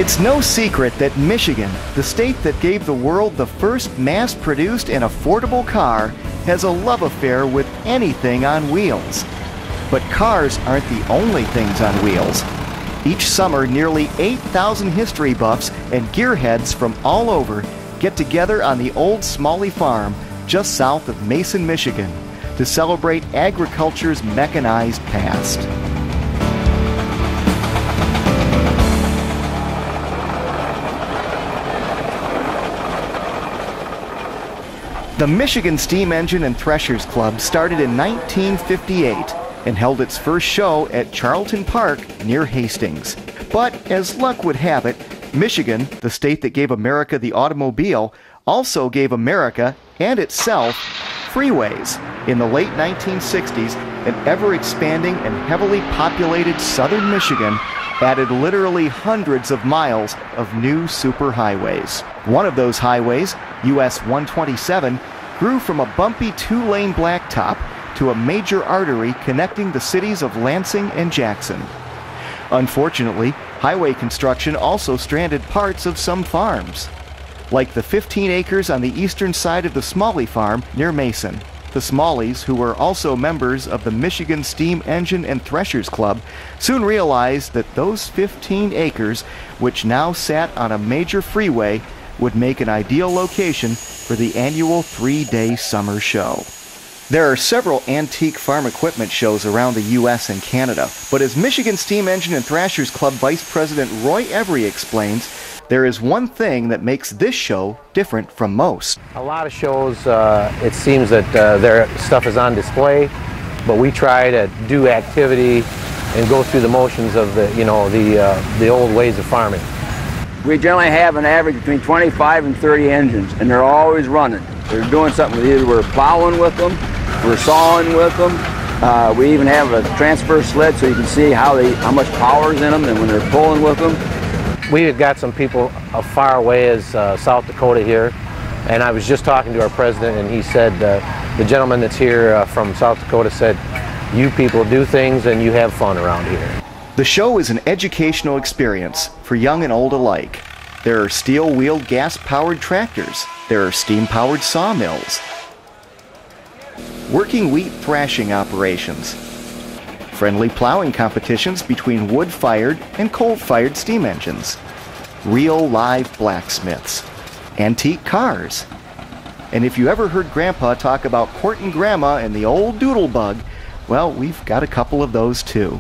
It's no secret that Michigan, the state that gave the world the first mass-produced and affordable car, has a love affair with anything on wheels. But cars aren't the only things on wheels. Each summer, nearly 8,000 history buffs and gearheads from all over get together on the old Smalley Farm just south of Mason, Michigan, to celebrate agriculture's mechanized past. The Michigan Steam Engine and Threshers Club started in 1958 and held its first show at Charlton Park near Hastings. But as luck would have it, Michigan, the state that gave America the automobile, also gave America and itself freeways. In the late 1960s, an ever-expanding and heavily populated southern Michigan added literally hundreds of miles of new superhighways. One of those highways, US 127, grew from a bumpy two-lane blacktop to a major artery connecting the cities of Lansing and Jackson. Unfortunately, highway construction also stranded parts of some farms, like the 15 acres on the eastern side of the Smalley Farm near Mason. The Smalleys, who were also members of the Michigan Steam Engine and Threshers Club, soon realized that those 15 acres, which now sat on a major freeway, would make an ideal location for the annual 3-day summer show. There are several antique farm equipment shows around the U.S. and Canada, but as Michigan Steam Engine and Threshers Club Vice President Roy Every explains, there is one thing that makes this show different from most. A lot of shows, it seems that their stuff is on display, but we try to do activity and go through the motions of the old ways of farming. We generally have an average between 25 and 30 engines, and they're always running. They're doing something. Either we're plowing with them, we're sawing with them. We even have a transfer sled so you can see how much power is in them and when they're pulling with them. We have got some people as far away as South Dakota here, and I was just talking to our president, and he said, the gentleman that's here from South Dakota said, you people do things and you have fun around here. The show is an educational experience for young and old alike. There are steel-wheeled gas-powered tractors. There are steam-powered sawmills. Working wheat thrashing operations. Friendly plowing competitions between wood-fired and coal-fired steam engines. Real live blacksmiths. Antique cars. And if you ever heard Grandpa talk about courting Grandma and the old doodlebug, well, we've got a couple of those too.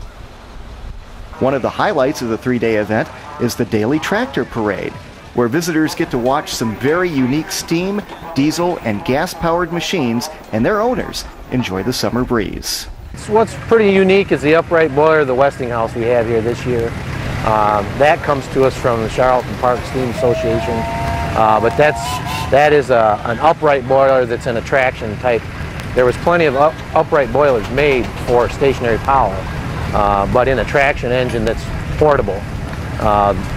One of the highlights of the 3-day event is the Daily Tractor Parade, where visitors get to watch some very unique steam, diesel, and gas-powered machines and their owners enjoy the summer breeze. What's pretty unique is the upright boiler, the Westinghouse we have here this year. That comes to us from the Charlton Park Steam Association, but that is an upright boiler that's an attraction type. There was plenty of upright boilers made for stationary power, but in a traction engine that's portable.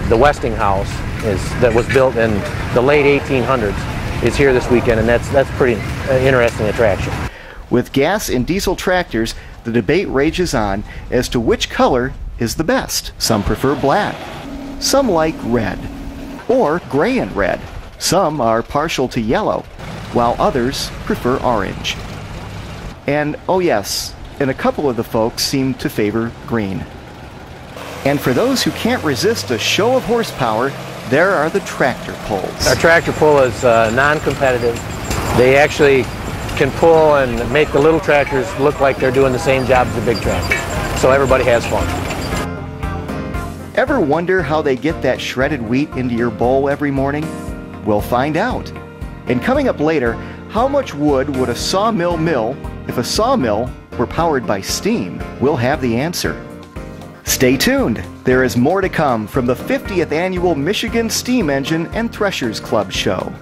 The Westinghouse that was built in the late 1800s is here this weekend, and that's pretty interesting attraction. With gas and diesel tractors, the debate rages on as to which color is the best. Some prefer black, some like red, or gray and red. Some are partial to yellow, while others prefer orange. And, oh yes, and a couple of the folks seem to favor green. And for those who can't resist a show of horsepower, there are the tractor pulls. Our tractor pull is non-competitive. They actually can pull and make the little tractors look like they're doing the same job as the big tractors. So everybody has fun. Ever wonder how they get that shredded wheat into your bowl every morning? We'll find out. And coming up later, how much wood would a sawmill mill if a sawmill were powered by steam? We'll have the answer. Stay tuned. There is more to come from the 50th Annual Michigan Steam Engine and Threshers Club show.